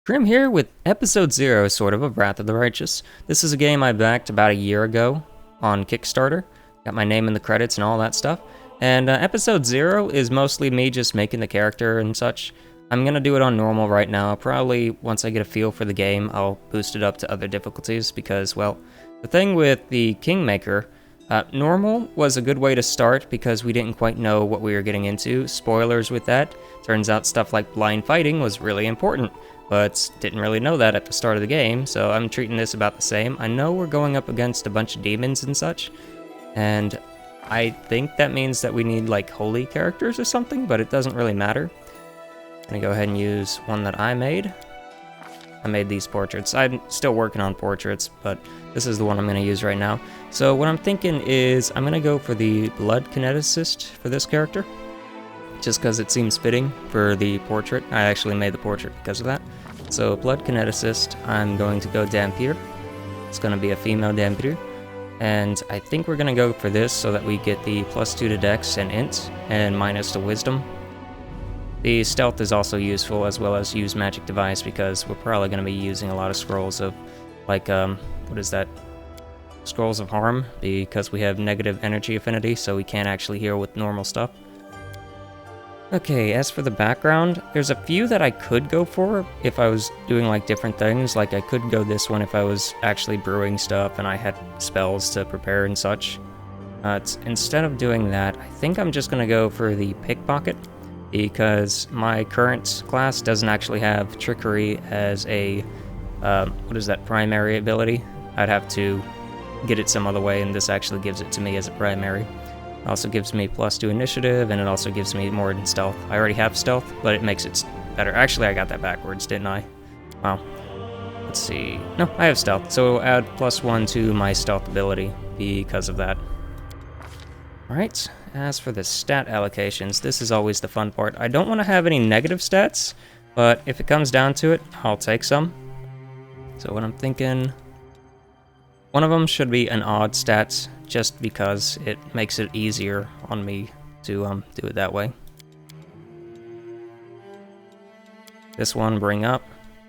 Grim here with episode 0, sort of Wrath of the Righteous. This is a game I backed about a year ago on Kickstarter. Got my name in the credits and all that stuff. And episode 0 is mostly me just making the character and such. I'm gonna do it on normal right now. Probably once I get a feel for the game, I'll boost it up to other difficulties because, well, the thing with the Kingmaker, normal was a good way to start because we didn't quite know what we were getting into. Spoilers with that. Turns out stuff like blind fighting was really important, but didn't really know that at the start of the game, so I'm treating this about the same. I know we're going up against a bunch of demons and such, and I think that means that we need like holy characters or something, but it doesn't really matter. I'm gonna go ahead and use one that I made. I made these portraits. I'm still working on portraits, but this is the one I'm gonna use right now. So what I'm thinking is I'm gonna go for the Blood Kineticist for this character, just because it seems fitting for the portrait. I actually made the portrait because of that. So Blood Kineticist, I'm going to go Dampier. It's going to be a female Dampier. And I think we're going to go for this so that we get the +2 to Dex and Int, and -1 to Wisdom. The Stealth is also useful, as well as use Magic Device, because we're probably going to be using a lot of Scrolls of, like, what is that? Scrolls of Harm, because we have negative energy affinity, so we can't actually heal with normal stuff. Okay, as for the background, there's a few that I could go for if I was doing like different things. Like I could go this one if I was actually brewing stuff and I had spells to prepare and such. Instead of doing that, I think I'm just gonna go for the Pickpocket because my current class doesn't actually have Trickery as a, what is that, primary ability? I'd have to get it some other way, and this actually gives it to me as a primary. It also gives me +2 initiative, and it also gives me more than stealth. I already have stealth, but it makes it better. Actually, I got that backwards, didn't I? Wow. Let's see. No, I have stealth, so it'll add +1 to my stealth ability because of that. Alright, as for the stat allocations, this is always the fun part. I don't want to have any negative stats, but if it comes down to it, I'll take some. So what I'm thinking, one of them should be an odd stats, just because it makes it easier on me to do it that way. This one, bring up.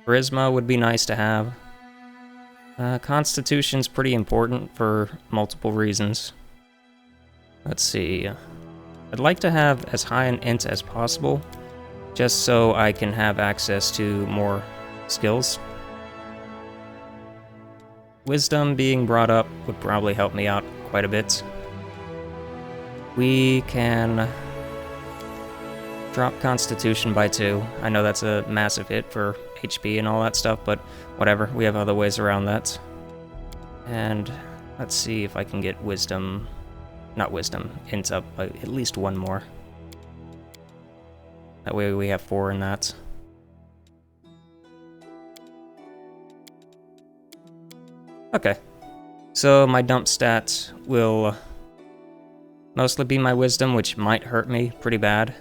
Charisma would be nice to have. Constitution's pretty important for multiple reasons. Let's see. I'd like to have as high an int as possible, just so I can have access to more skills. Wisdom being brought up would probably help me out quite a bit. We can drop Constitution by 2. I know that's a massive hit for HP and all that stuff, but whatever, we have other ways around that. And let's see if I can get Wisdom, not Wisdom, Int up by at least 1 more. That way we have 4 in that. Okay, so my dump stats will mostly be my Wisdom, which might hurt me pretty bad.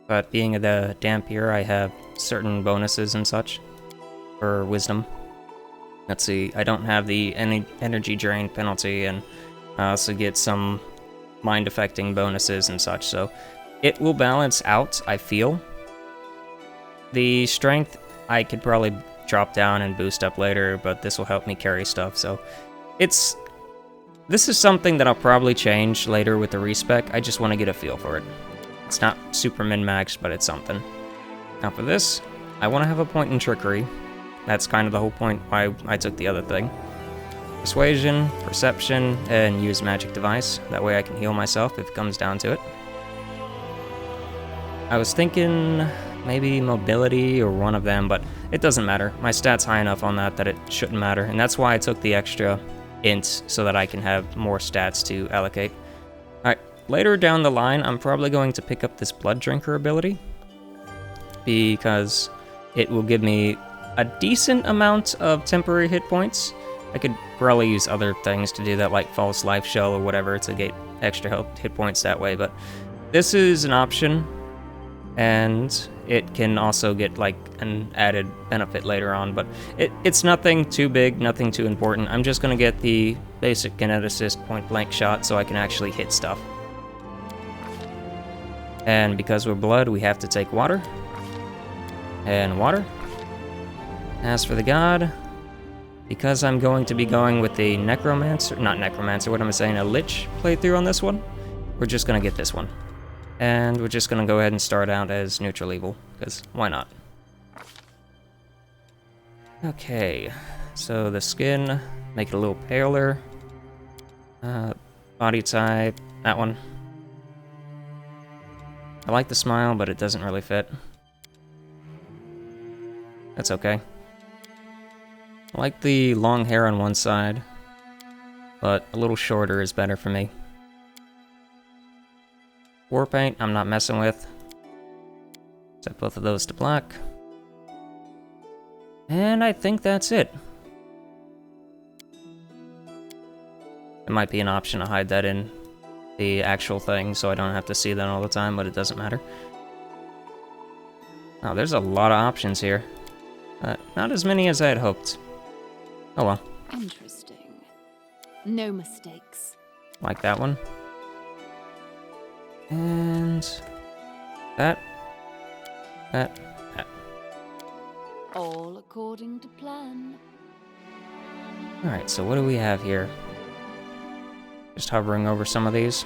But being the Dampier, I have certain bonuses and such for Wisdom. Let's see, I don't have the energy drain penalty, and I also get some mind-affecting bonuses and such, so it will balance out, I feel. The Strength, I could probably drop down and boost up later, but this will help me carry stuff, so this is something that I'll probably change later with the respec. I just want to get a feel for it. It's not super min-maxed, but it's something. Now for this, I want to have a point in Trickery. That's kind of the whole point why I took the other thing. Persuasion, Perception, and use Magic Device. That way I can heal myself if it comes down to it. I was thinking maybe Mobility or one of them, but it doesn't matter. My stat's high enough on that it shouldn't matter, and that's why I took the extra int so that I can have more stats to allocate. Alright, later down the line, I'm probably going to pick up this Blood Drinker ability, because it will give me a decent amount of temporary hit points. I could probably use other things to do that, like False Life Shell or whatever, to get extra hit points that way, but this is an option, and it can also get like an added benefit later on, but it's nothing too big, nothing too important. I'm just gonna get the basic Kineticist point-blank shot so I can actually hit stuff. And because we're blood, we have to take water. And water. As for the god, because I'm going to be going with the necromancer, not necromancer, what am I saying, a lich playthrough on this one, we're just gonna get this one. And we're just gonna go ahead and start out as neutral evil, because why not? Okay, so the skin, make it a little paler. Body type, that one. I like the smile, but it doesn't really fit. That's okay. I like the long hair on one side, but a little shorter is better for me. War paint, I'm not messing with. Set both of those to black. And I think that's it. It might be an option to hide that in the actual thing, so I don't have to see that all the time, but it doesn't matter. Oh, there's a lot of options here. Not as many as I had hoped. Oh well. Interesting. No mistakes. Like that one. And that. All according to plan. Alright, so what do we have here? Just hovering over some of these.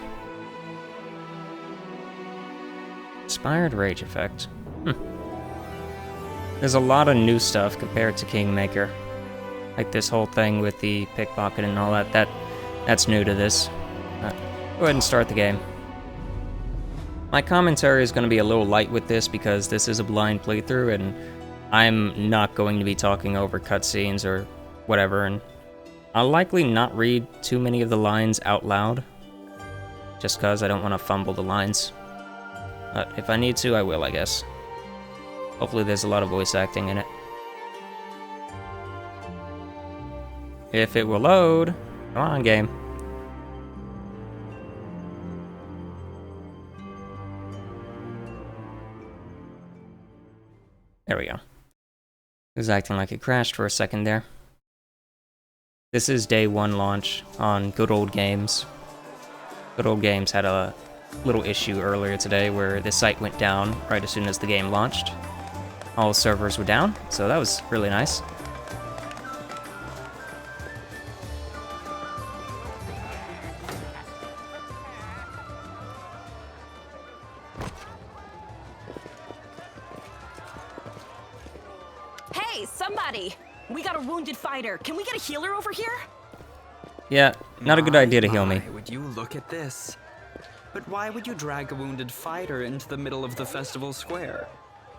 Inspired Rage Effect. There's a lot of new stuff compared to Kingmaker. Like this whole thing with the pickpocket and all that. That's new to this. Go ahead and start the game. My commentary is going to be a little light with this because this is a blind playthrough and I'm not going to be talking over cutscenes or whatever, and I'll likely not read too many of the lines out loud, just because I don't want to fumble the lines. But if I need to, I will, I guess. Hopefully there's a lot of voice acting in it. If it will load. Come on, game. There we go. It was acting like it crashed for a second there. This is day 1 launch on Good Old Games. Good Old Games had a little issue earlier today where the site went down right as soon as the game launched. All servers were down, so that was really nice. Hey, somebody! We got a wounded fighter. Can we get a healer over here? Yeah, not a good idea to heal me. Would you look at this? But why would you drag a wounded fighter into the middle of the festival square?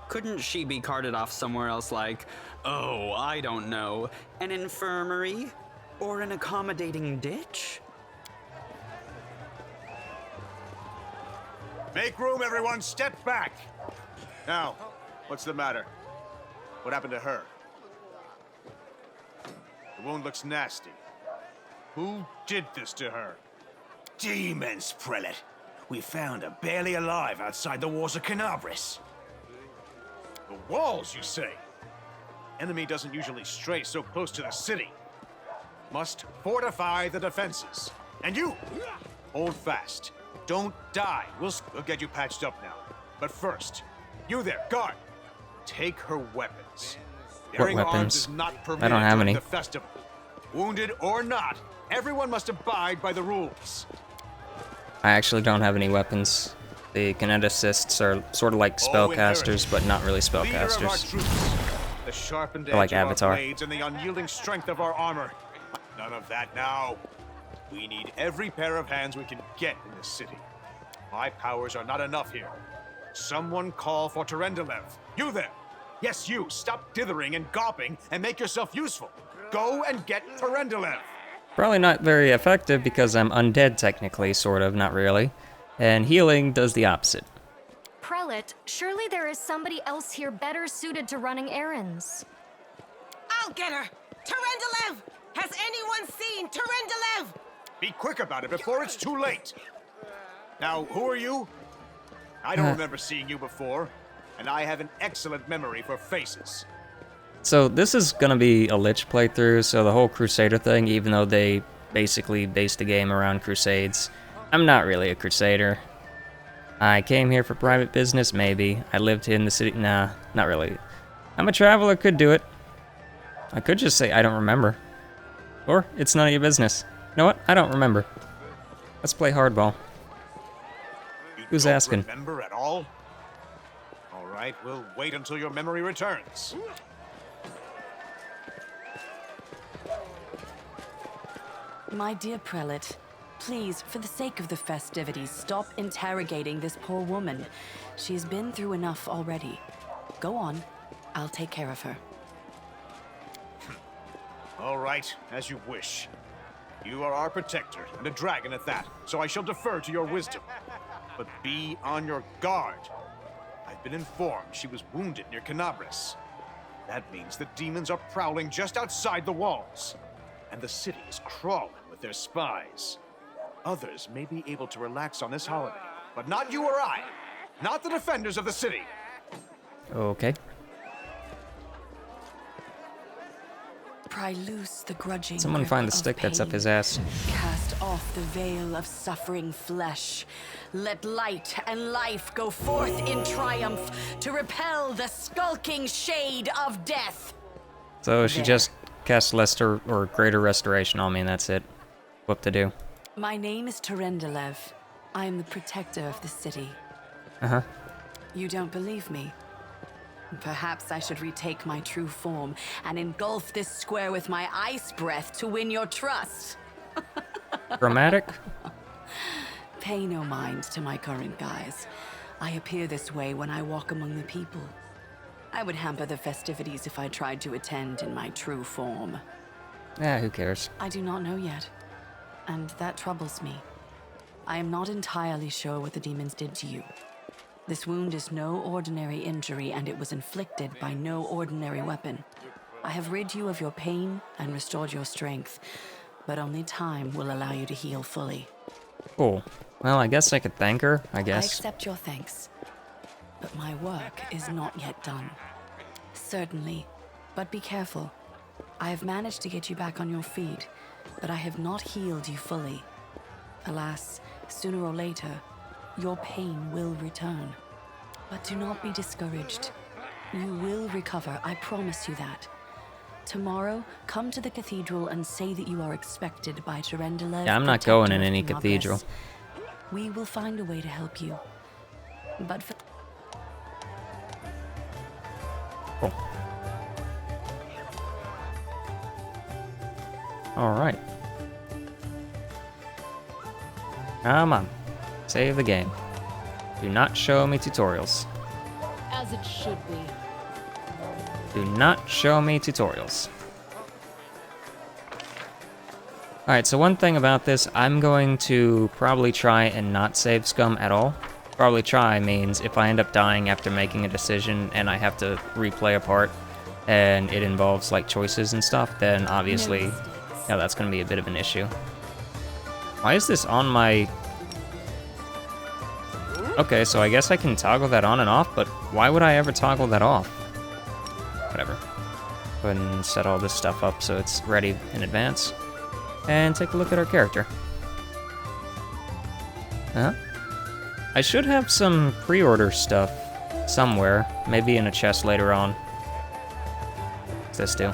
Couldn't she be carted off somewhere else like, oh, I don't know, an infirmary? Or an accommodating ditch? Make room, everyone! Step back! Now, what's the matter? What happened to her? The wound looks nasty. Who did this to her? Demons, Prelate. We found her barely alive outside the walls of Canabris. The walls, you say? Enemy doesn't usually stray so close to the city. Must fortify the defenses. And you, hold fast. Don't die. We'll get you patched up now. But first, you there, guard. Take her weapons. Bearing arms is not permitted I don't have during any. the festival. Wounded or not, everyone must abide by the rules. I actually don't have any weapons. The Kineticists are sort of like spellcasters, but not really Leader of our spellcasters. troops, the sharpened edge They're like of Avatar. our blades and the unyielding strength of our armor. None of that now. We need every pair of hands we can get in this city. My powers are not enough here. Someone call for Terendelev. You there! Yes, you! Stop dithering and gawping and make yourself useful. Go and get Terendelev! Probably not very effective because I'm undead technically, sort of, not really. And healing does the opposite. Prelate, surely there is somebody else here better suited to running errands. I'll get her! Terendelev! Has anyone seen Terendelev? Be quick about it before it's too late! Now, who are you? I don't remember seeing you before, and I have an excellent memory for faces. So this is gonna be a Lich playthrough, so the whole Crusader thing, even though they basically based the game around Crusades, I'm not really a Crusader. I came here for private business, maybe. I lived in the city, nah, not really. I'm a traveler, could do it. I could just say I don't remember. Or it's none of your business. You know what? I don't remember. Let's play hardball. You Who's don't asking? remember at all? All right, we'll wait until your memory returns. My dear prelate, please, for the sake of the festivities, stop interrogating this poor woman. She's been through enough already. Go on. I'll take care of her. All right, as you wish. You are our protector, and a dragon at that, so I shall defer to your wisdom. But be on your guard. I've been informed she was wounded near Canabris. That means the demons are prowling just outside the walls, and the city is crawling with their spies. Others may be able to relax on this holiday, but not you or I. Not the defenders of the city. Okay. Pry loose the grudging Someone grip find the of stick that's up pain. his ass. Cast off the veil of suffering flesh. Let light and life go forth in triumph to repel the skulking shade of death. So she There. just cast lesser or greater restoration on me, and that's it. What to do? My name is Terendelev. I am the protector of the city. Uh-huh. You don't believe me? Perhaps I should retake my true form and engulf this square with my ice breath to win your trust. Dramatic? Pay no mind to my current guise. I appear this way when I walk among the people. I would hamper the festivities if I tried to attend in my true form. Who cares? I do not know yet, and that troubles me. I am not entirely sure what the demons did to you. This wound is no ordinary injury, and it was inflicted by no ordinary weapon. I have rid you of your pain and restored your strength, but only time will allow you to heal fully. Cool. Well, I guess I could thank her, I I guess. accept your thanks, but my work is not yet done. Certainly, but be careful. I have managed to get you back on your feet, but I have not healed you fully. Alas, sooner or later, your pain will return. But do not be discouraged. You will recover, I promise you that. Tomorrow, come to the cathedral and say that you are expected by Terendelev. Yeah, I'm not going in any cathedral. We will find a way to help you. But for Cool. Alright. Come on. Save the game. Do not show me tutorials. As it should be. Do not show me tutorials. Alright, so one thing about this, I'm going to probably try and not save scum at all. Probably try means if I end up dying after making a decision and I have to replay a part and it involves like choices and stuff, then obviously, yeah, that's going to be a bit of an issue. Why is this on my... Okay, so I guess I can toggle that on and off, but why would I ever toggle that off? Whatever. Go ahead and set all this stuff up so it's ready in advance. And take a look at our character. I should have some pre-order stuff somewhere, maybe in a chest later on. What's this do?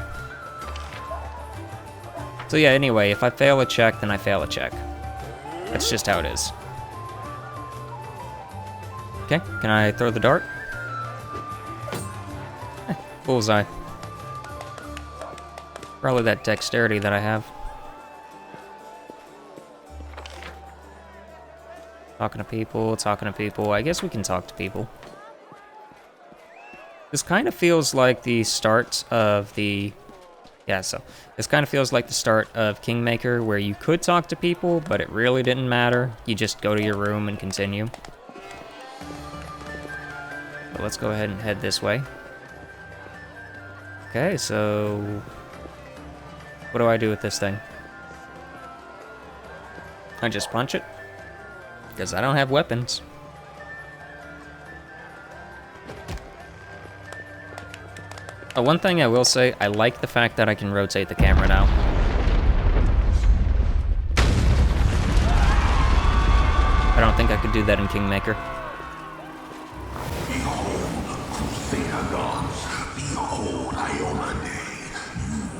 So yeah, anyway, if I fail a check, then I fail a check. That's just how it is. Okay, can I throw the dart? Bullseye. Probably that dexterity that I have. Talking to people. I guess we can talk to people. This kind of feels like the start of the... Yeah, so this kind of feels like the start of Kingmaker, where you could talk to people, but it really didn't matter. You just go to your room and continue. So let's go ahead and head this way. Okay, so... What do I do with this thing? I just punch it? Because I don't have weapons. One thing I will say, I like the fact that I can rotate the camera now. I don't think I could do that in Kingmaker. Behold, Crusader gods, behold Iola Day. You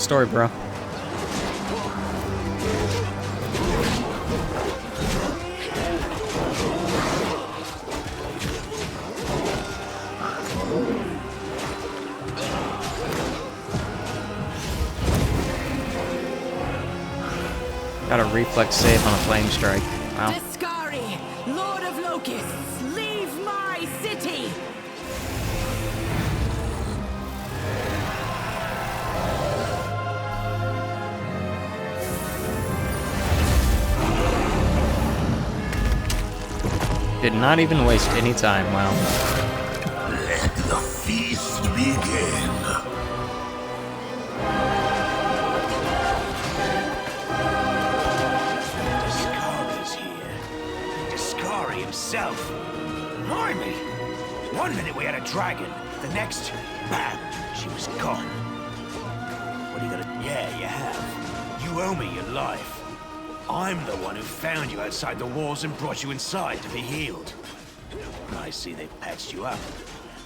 story, bro. Got a reflex save on a flame strike. Wow. Discari, Lord of Locusts, leave my city! Did not even waste any time, wow. Let the feast begin. Discari's here. Discari himself. Blimey! One minute we had a dragon, the next, bam, she was gone. What are you gonna... Yeah, you have. You owe me your life. I'm the one who found you outside the walls and brought you inside to be healed. I see they patched you up.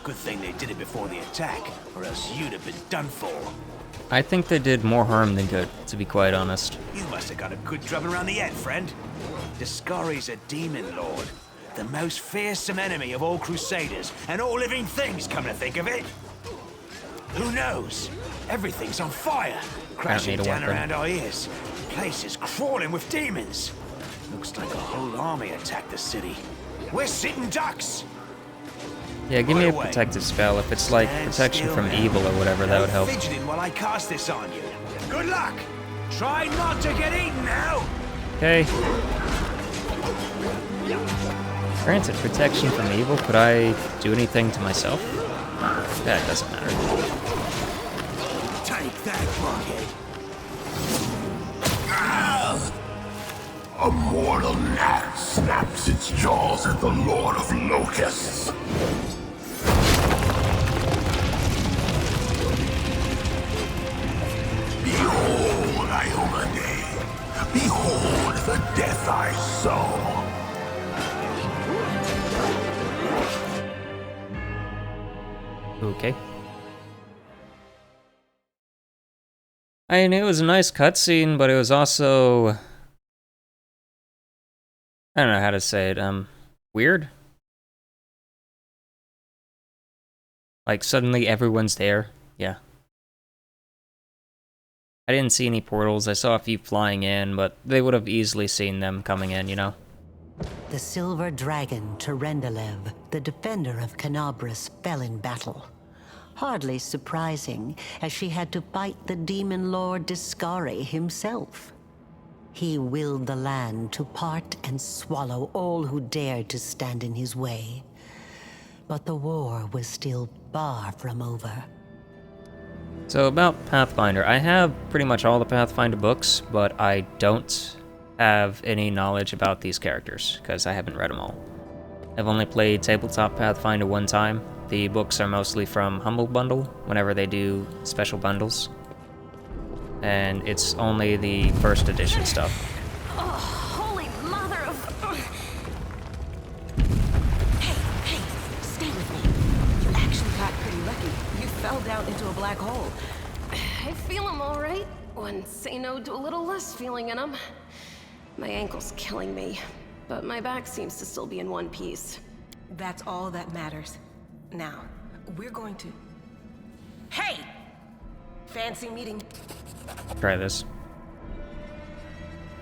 Good thing they did it before the attack, or else you'd have been done for. I think they did more harm than good, to be quite honest. You must have got a good drubbing around the head, friend. Discari's a demon lord. The most fearsome enemy of all crusaders, and all living things, come to think of it. Who knows? Everything's on fire, crashing need a down weapon. around our ears. Place is crawling with demons. Looks like a whole army attacked the city. We're sitting ducks. Yeah, give me a Put away. protective spell. If it's like Stand protection still from now. evil or whatever, that No would help. fidgeting while I cast this on you. Good luck. Try not to get eaten now. Okay. Granted protection from evil, could I do anything to myself? That doesn't matter. Take that, bucket. A mortal gnat snaps its jaws at the Lord of Locusts. Behold, Iomade. Behold the death I sow. Okay. I mean, it was a nice cutscene, but it was also... I don't know how to say it, weird? Like, suddenly everyone's there. Yeah. I didn't see any portals. I saw a few flying in, but they would have easily seen them coming in, you know? The silver dragon, Terendelev, the defender of Canabras, fell in battle. Hardly surprising, as she had to fight the demon lord Discari himself. He willed the land to part and swallow all who dared to stand in his way. But the war was still far from over. So about Pathfinder, I have pretty much all the Pathfinder books, but I don't have any knowledge about these characters, because I haven't read them all. I've only played Tabletop Pathfinder one time. The books are mostly from Humble Bundle, whenever they do special bundles. And it's only the first edition stuff. Oh, holy mother of... Hey, stay with me. You actually got pretty lucky. You fell down into a black hole. I feel him all right. When say no to a little less feeling in him. My ankle's killing me, but my back seems to still be in one piece. That's all that matters. Now, we're going to... Hey! Fancy meeting. Try this.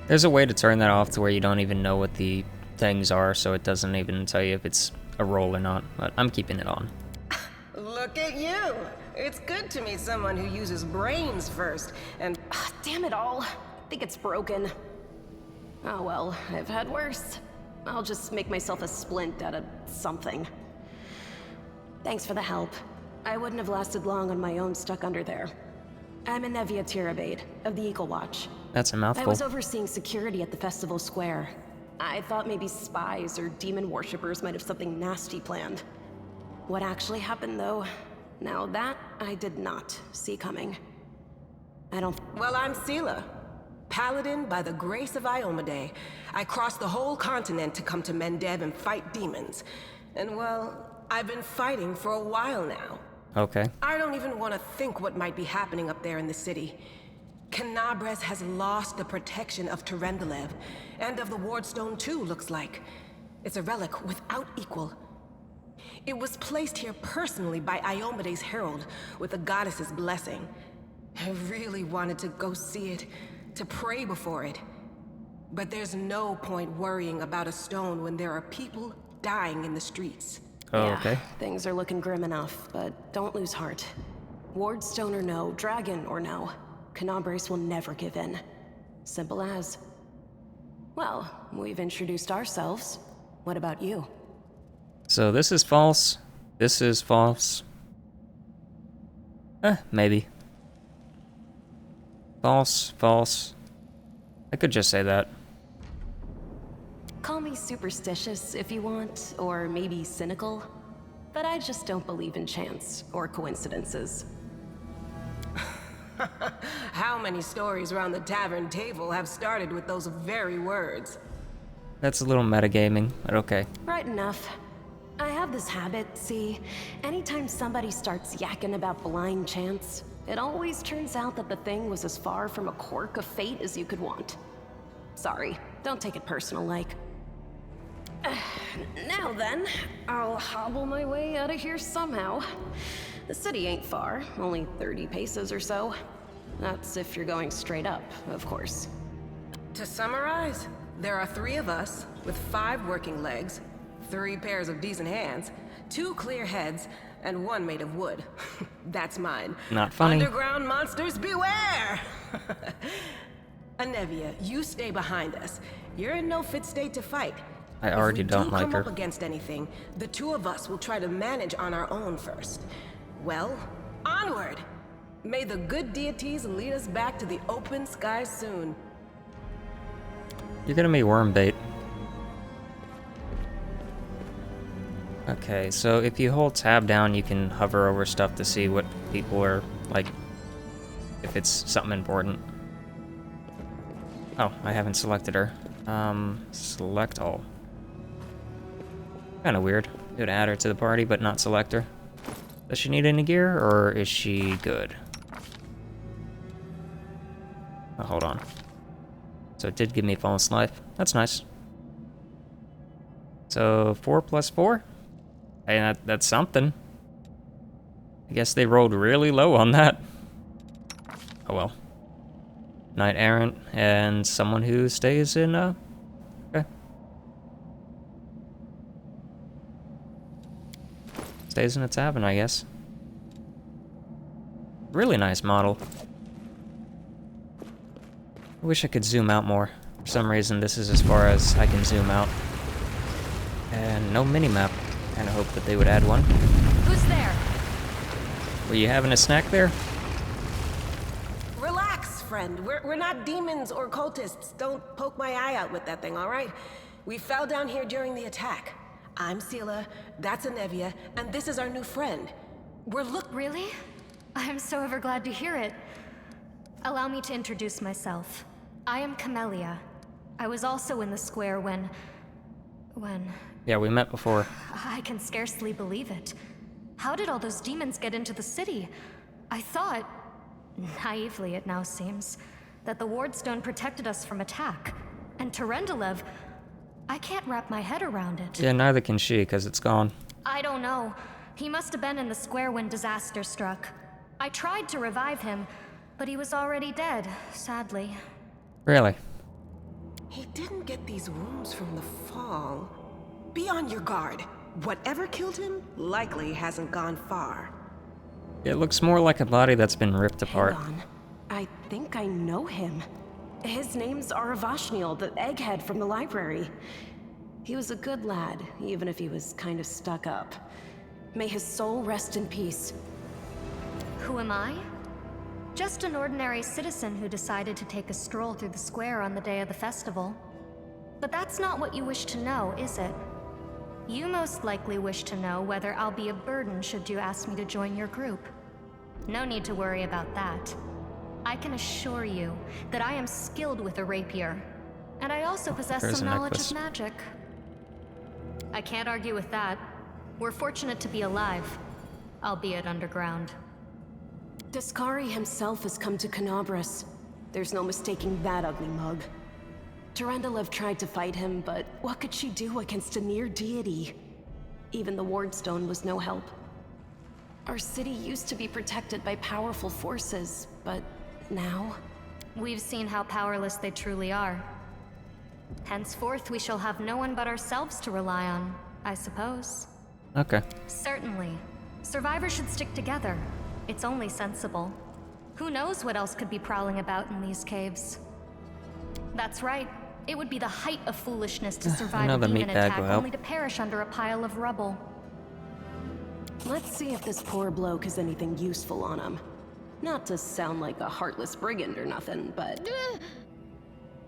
There's a way to turn that off to where you don't even know what the things are, so it doesn't even tell you if it's a roll or not, but I'm keeping it on. Look at you! It's good to meet someone who uses brains first, and... Damn it all. I think it's broken. Oh well, I've had worse. I'll just make myself a splint out of something. Thanks for the help. I wouldn't have lasted long on my own stuck under there. I'm Anevia Tirabade, of the Eagle Watch. That's a I mouthful. was overseeing security at the festival square. I thought maybe spies or demon worshippers might have something nasty planned. What actually happened, though? Now that I did not see coming. I don't... Well, I'm Sela. Paladin by the grace of Iomade. I crossed the whole continent to come to Mendev and fight demons. And well, I've been fighting for a while now. Okay. I don't even want to think what might be happening up there in the city. Canabres has lost the protection of Terendelev, and of the Wardstone too, looks like. It's a relic without equal. It was placed here personally by Iomede's herald, with the goddess's blessing. I really wanted to go see it, to pray before it. But there's no point worrying about a stone when there are people dying in the streets. Oh, Yeah, okay. things are looking grim enough, but don't lose heart. Wardstone or no, dragon or no, Canabres will never give in. Simple as. Well, we've introduced ourselves. What about you? So this is false. This is false. Maybe. False, false. I could just say that. Call me superstitious if you want, or maybe cynical, but I just don't believe in chance or coincidences. How many stories around the tavern table have started with those very words? That's a little metagaming, but okay. Right enough. I have this habit, see, anytime somebody starts yakking about blind chance, it always turns out that the thing was as far from a quirk of fate as you could want. Sorry, don't take it personal like. Now then, I'll hobble my way out of here somehow. The city ain't far, only 30 paces or so. That's if you're going straight up, of course. To summarize, there are 3 of us, with 5 working legs, 3 pairs of decent hands, 2 clear heads, and 1 made of wood. That's mine. Not funny. Underground monsters beware! Anevia, you stay behind us. You're in no fit state to fight. I already don't like If we do come her. up against anything, the 2 of us will try to manage on our own first. Well, onward! May the good deities lead us back to the open sky soon. You're gonna be worm bait. Okay, so if you hold tab down, you can hover over stuff to see what people are, like, if it's something important. Oh, I haven't selected her. Select all. Kinda weird. You would add her to the party, but not select her. Does she need any gear, or is she good? Oh, hold on. So it did give me false life. That's nice. So 4 plus 4? Hey, that's something. I guess they rolled really low on that. Oh well. Knight errant and someone who stays in, okay. Stays in a tavern, I guess. Really nice model. I wish I could zoom out more. For some reason, this is as far as I can zoom out. And no minimap. Kinda hope that they would add one. Who's there? Were you having a snack there? Relax, friend. We're not demons or cultists. Don't poke my eye out with that thing, all right? We fell down here during the attack. I'm Sela, that's Anevia, and this is our new friend. Really? I'm so ever glad to hear it. Allow me to introduce myself. I am Camellia. I was also in the square when... Yeah, we met before. I can scarcely believe it. How did all those demons get into the city? I thought, naively it now seems, that the Wardstone protected us from attack. And Terendelev, I can't wrap my head around it. Yeah, neither can she, because it's gone. I don't know. He must have been in the square when disaster struck. I tried to revive him, but he was already dead, sadly. Really? He didn't get these wounds from the fall. Be on your guard. Whatever killed him likely hasn't gone far. It looks more like a body that's been ripped apart. Hang on. I think I know him. His name's Aravashniel, the egghead from the library. He was a good lad, even if he was kind of stuck up. May his soul rest in peace. Who am I? Just an ordinary citizen who decided to take a stroll through the square on the day of the festival. But that's not what you wish to know, is it? You most likely wish to know whether I'll be a burden should you ask me to join your group. No need to worry about that. I can assure you that I am skilled with a rapier, and I also possess There's some a knowledge necklace. of magic. I can't argue with that. We're fortunate to be alive, albeit underground. Discari himself has come to Canabres. There's no mistaking that ugly mug. Durendalev tried to fight him, but what could she do against a near deity? Even the Wardstone was no help. Our city used to be protected by powerful forces, but now... We've seen how powerless they truly are. Henceforth, we shall have no one but ourselves to rely on, I suppose. Okay. Certainly. Survivors should stick together. It's only sensible. Who knows what else could be prowling about in these caves? That's right. It would be the height of foolishness to survive a Another demon meatbag attack will help. only to perish under a pile of rubble. Let's see if this poor bloke has anything useful on him. Not to sound like a heartless brigand or nothing, but...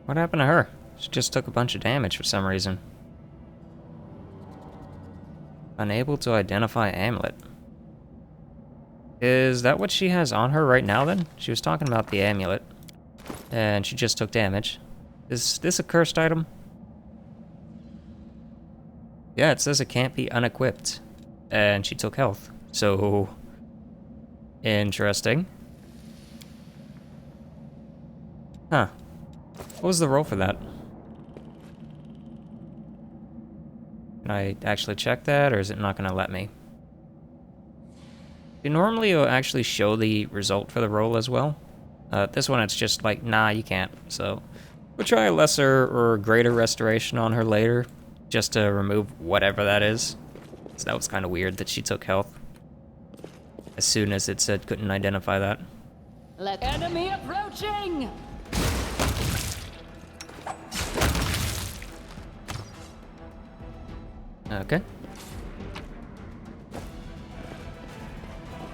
What happened to her? She just took a bunch of damage for some reason. Unable to identify amulet. Is that what she has on her right now then? She was talking about the amulet. And she just took damage. Is this a cursed item? Yeah, it says it can't be unequipped. And she took health. So... interesting. Huh. What was the roll for that? Can I actually check that, or is it not going to let me? Normally it'll actually show the result for the roll as well. This one it's just like, nah, you can't. So we'll try a lesser or greater restoration on her later, just to remove whatever that is. So that was kind of weird that she took health as soon as it said couldn't identify that. Let enemy approaching! Okay.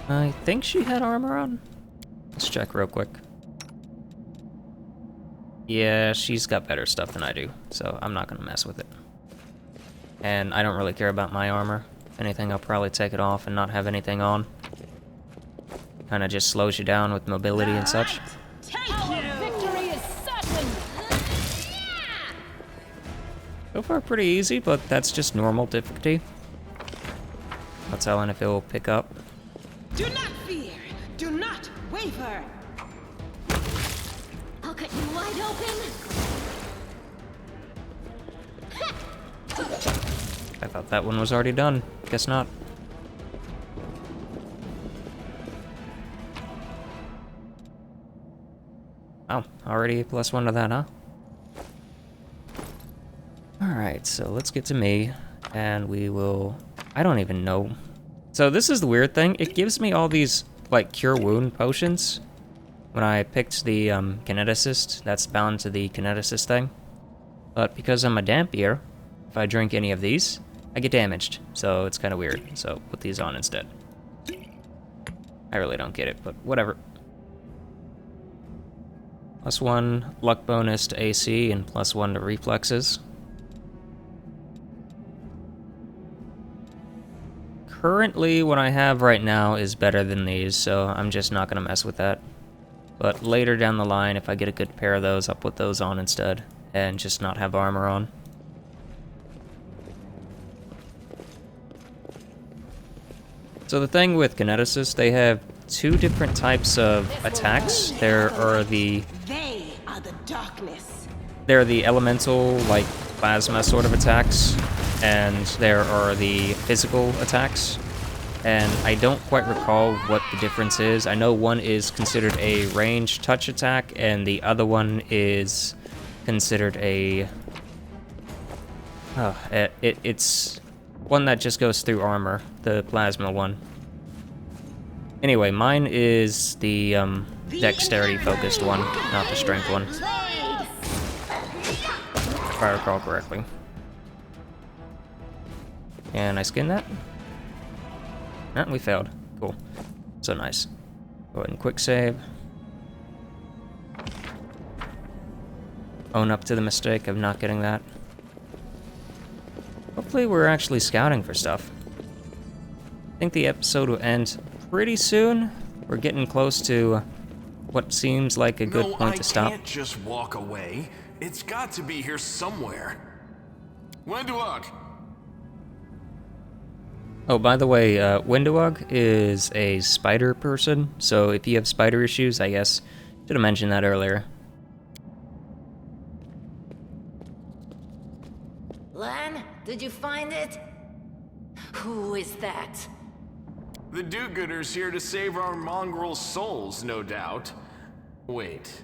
I think she had armor on. Let's check real quick. Yeah, she's got better stuff than I do, so I'm not gonna mess with it. And I don't really care about my armor. If anything, I'll probably take it off and not have anything on. Kinda just slows you down with mobility and such. Our victory is certain! So far pretty easy, but that's just normal difficulty. Not telling if it will pick up. Do not fear! Do not waver! I'll cut you wide open! I thought that one was already done. Guess not. Oh, already +1 to that, huh? Alright, so let's get to me, and we will... I don't even know. So this is the weird thing. It gives me all these, like, cure wound potions. When I picked the Kineticist, that's bound to the Kineticist thing. But because I'm a Dampier, if I drink any of these, I get damaged. So it's kind of weird. So put these on instead. I really don't get it, but whatever. +1 luck bonus to AC and +1 to reflexes. Currently, what I have right now is better than these, so I'm just not going to mess with that. But later down the line, if I get a good pair of those, I'll put those on instead, and just not have armor on. So the thing with Kineticist, they have two different types of attacks. There are the... They are the darkness. There are the elemental, like, plasma sort of attacks, and there are the physical attacks. And I don't quite recall what the difference is. I know one is considered a ranged touch attack, and the other one is considered a... it's one that just goes through armor, the plasma one. Anyway, mine is the dexterity-focused one, not the strength one. If I recall correctly. Can I skin that? No, we failed. Cool. So nice. Go ahead and quick save. Own up to the mistake of not getting that. Hopefully we're actually scouting for stuff. I think the episode will end pretty soon. We're getting close to what seems like a good point to stop. I can't just walk away. It's got to be here somewhere. Wenduog! Oh, by the way, Wenduog is a spider person, so if you have spider issues, I guess, should have mentioned that earlier. Lan, did you find it? Who is that? The do-gooders here to save our mongrel souls, no doubt. Wait.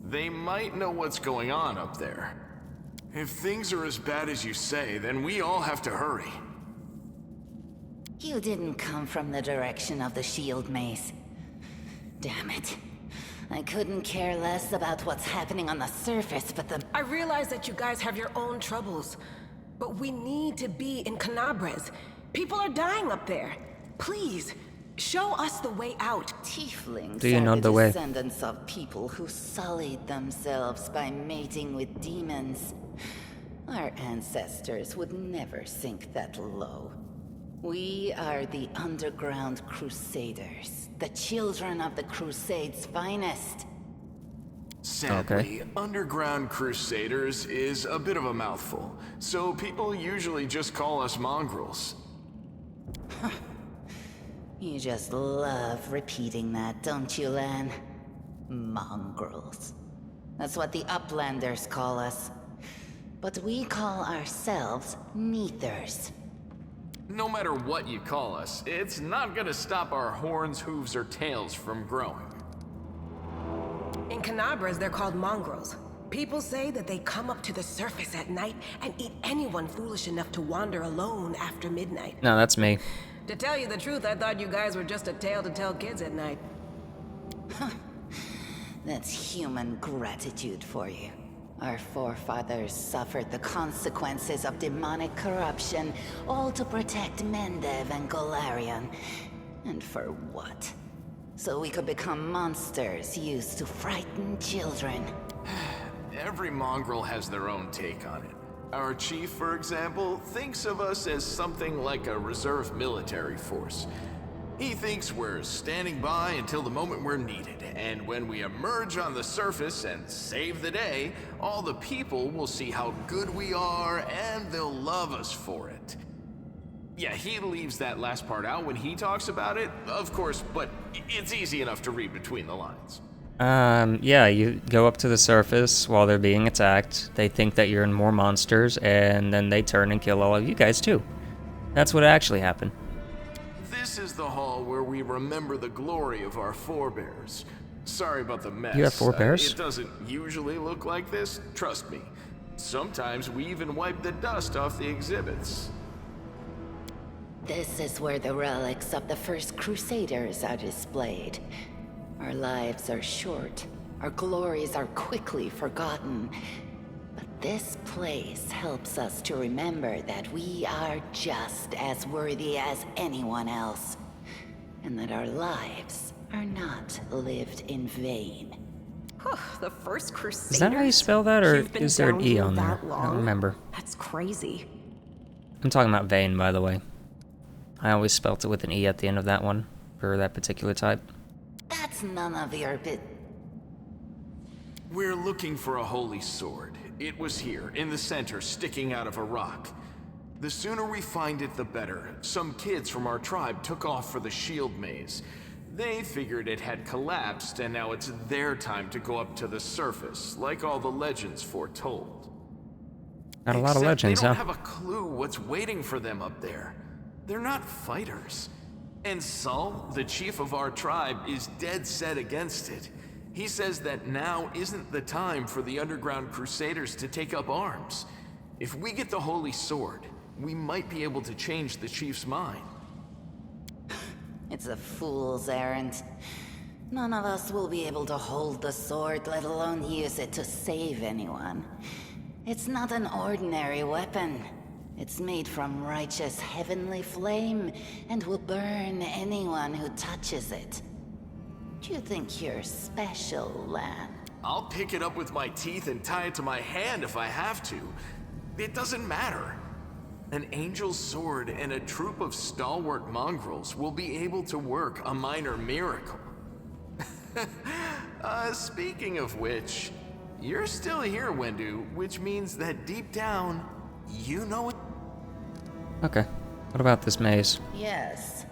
They might know what's going on up there. If things are as bad as you say, then we all have to hurry. You didn't come from the direction of the shield maze. Damn it. I couldn't care less about what's happening on the surface, but I realize that you guys have your own troubles, but we need to be in Canabres. People are dying up there. Please, show us the way out. Tieflings Do you know are the the way? descendants of people who sullied themselves by mating with demons. Our ancestors would never sink that low. We are the Underground Crusaders, the children of the Crusade's finest. Sadly, Underground Crusaders is a bit of a mouthful, so people usually just call us mongrels. You just love repeating that, don't you, Lan? Mongrels. That's what the Uplanders call us. But we call ourselves Neathers. No matter what you call us, it's not gonna stop our horns, hooves, or tails from growing. In Canabres, they're called mongrels. People say that they come up to the surface at night and eat anyone foolish enough to wander alone after midnight. No, that's me. To tell you the truth, I thought you guys were just a tale to tell kids at night. That's human gratitude for you. Our forefathers suffered the consequences of demonic corruption, all to protect Mendev and Golarion. And for what? So we could become monsters used to frighten children. Every mongrel has their own take on it. Our chief, for example, thinks of us as something like a reserve military force. He thinks we're standing by until the moment we're needed, and when we emerge on the surface and save the day, all the people will see how good we are, and they'll love us for it. Yeah, he leaves that last part out when he talks about it, of course, but it's easy enough to read between the lines. Yeah, you go up to the surface while they're being attacked. They think that you're in more monsters, and then they turn and kill all of you guys too. That's what actually happened. This is the hall where we remember the glory of our forebears. Sorry about the mess. You have forebears? It doesn't usually look like this, trust me. Sometimes we even wipe the dust off the exhibits. This is where the relics of the first Crusaders are displayed. Our lives are short. Our glories are quickly forgotten. But this place helps us to remember that we are just as worthy as anyone else. And that our lives are not lived in vain. The first Crusaders? Is that how you spell that, or You've been is there an down E here on there? that I long? don't remember. That's crazy. I'm talking about vein, by the way. I always spelt it with an E at the end of that one, for that particular type. That's none of your We're looking for a holy sword. It was here, in the center, sticking out of a rock. The sooner we find it, the better. Some kids from our tribe took off for the shield maze. They figured it had collapsed, and now it's their time to go up to the surface, like all the legends foretold. Got a lot of legends, they don't huh? have a clue what's waiting for them up there. They're not fighters. And Saul, the chief of our tribe, is dead set against it. He says that now isn't the time for the Underground Crusaders to take up arms. If we get the Holy Sword, we might be able to change the chief's mind. It's a fool's errand. None of us will be able to hold the sword, let alone use it to save anyone. It's not an ordinary weapon. It's made from righteous heavenly flame and will burn anyone who touches it. Do you think you're special, Lan? I'll pick it up with my teeth and tie it to my hand if I have to. It doesn't matter. An angel's sword and a troop of stalwart mongrels will be able to work a minor miracle. Speaking of which, you're still here, Wendu, which means that deep down, you know it. Okay. What about this maze? Yes.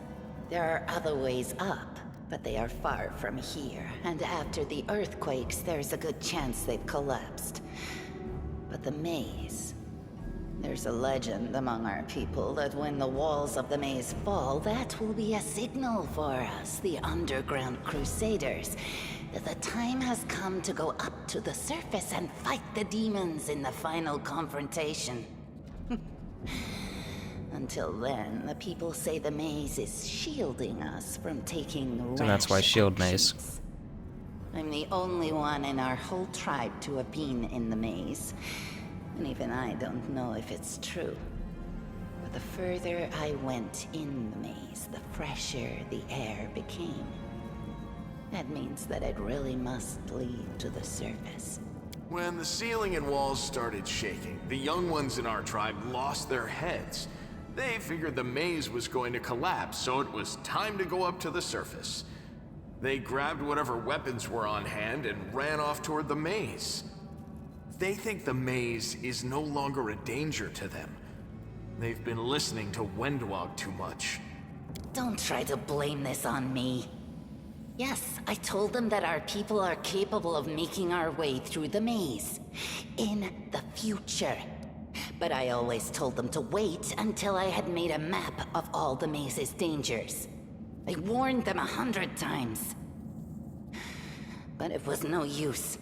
There are other ways up, but they are far from here, and after the earthquakes, there's a good chance they've collapsed. But the maze, There's a legend among our people that when the walls of the maze fall, that will be a signal for us, the underground crusaders, that the time has come to go up to the surface and fight the demons in the final confrontation. Until then, the people say the maze is shielding us from taking So that's why shield actions. maze. I'm the only one in our whole tribe to have been in the maze. And even I don't know if it's true. But the further I went in the maze, the fresher the air became. That means that it really must lead to the surface. When the ceiling and walls started shaking, the young ones in our tribe lost their heads. They figured the maze was going to collapse, so it was time to go up to the surface. They grabbed whatever weapons were on hand and ran off toward the maze. They think the maze is no longer a danger to them. They've been listening to Wendwog too much. Don't try to blame this on me. Yes, I told them that our people are capable of making our way through the maze. In the future. But I always told them to wait until I had made a map of all the maze's dangers. I warned them 100 times. But it was no use.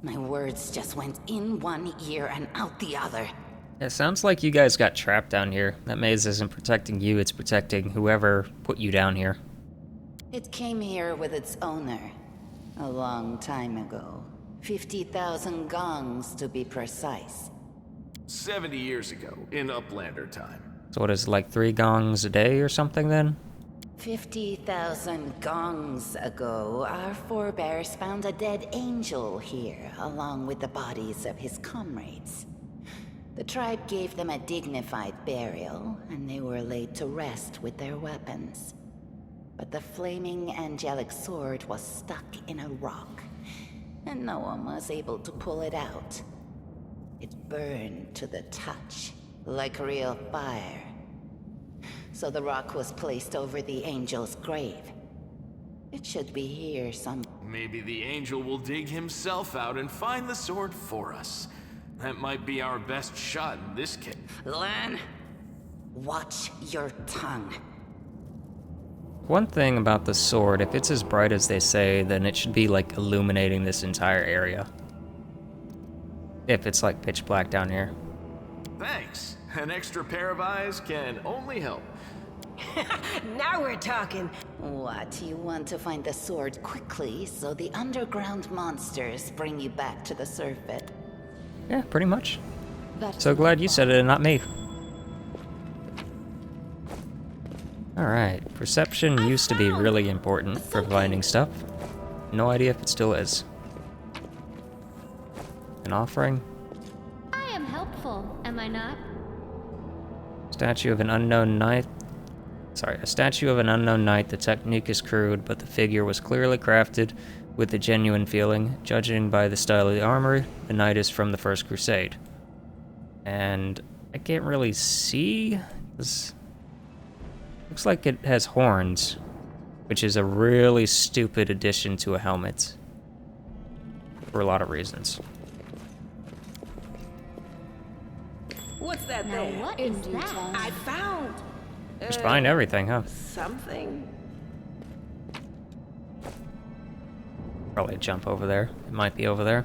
My words just went in one ear and out the other. It sounds like you guys got trapped down here. That maze isn't protecting you, it's protecting whoever put you down here. It came here with its owner. A long time ago. 50,000 gongs to be precise. 70 years ago, in Uplander time. So what is it, like 3 gongs a day or something then? 50,000 gongs ago, our forebears found a dead angel here, along with the bodies of his comrades. The tribe gave them a dignified burial, and they were laid to rest with their weapons. But the flaming angelic sword was stuck in a rock, and no one was able to pull it out. It burned to the touch, like real fire. So the rock was placed over the angel's grave. It should be here Maybe the angel will dig himself out and find the sword for us. That might be our best shot in this case. Lan, watch your tongue. One thing about the sword, if it's as bright as they say, then it should be like illuminating this entire area. If it's like pitch black down here. Thanks. An extra pair of eyes can only help. Now we're talking. What, you want to find the sword quickly so the underground monsters bring you back to the surface? Yeah, pretty much. So glad you said it and not me. Alright, perception used to be really important for finding stuff. No idea if it still is. An offering? I am helpful, am I not? Statue of an unknown knight. Sorry, a statue of an unknown knight. The technique is crude, but the figure was clearly crafted with a genuine feeling. Judging by the style of the armor, the knight is from the First Crusade. And I can't really see. This looks like it has horns, which is a really stupid addition to a helmet. For a lot of reasons. What's that Now there? what is that? I found... Just find everything, huh? Something. Probably jump over there. It might be over there.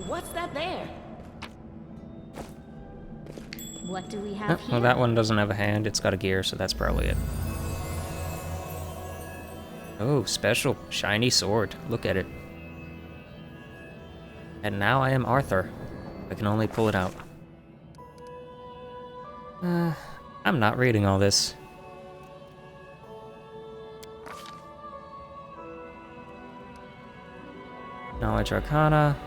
What's that there? What do we have here? Well, that one doesn't have a hand. It's got a gear, so that's probably it. Oh, special shiny sword. Look at it. And now I am Arthur. I can only pull it out. I'm not reading all this. Knowledge Arcana.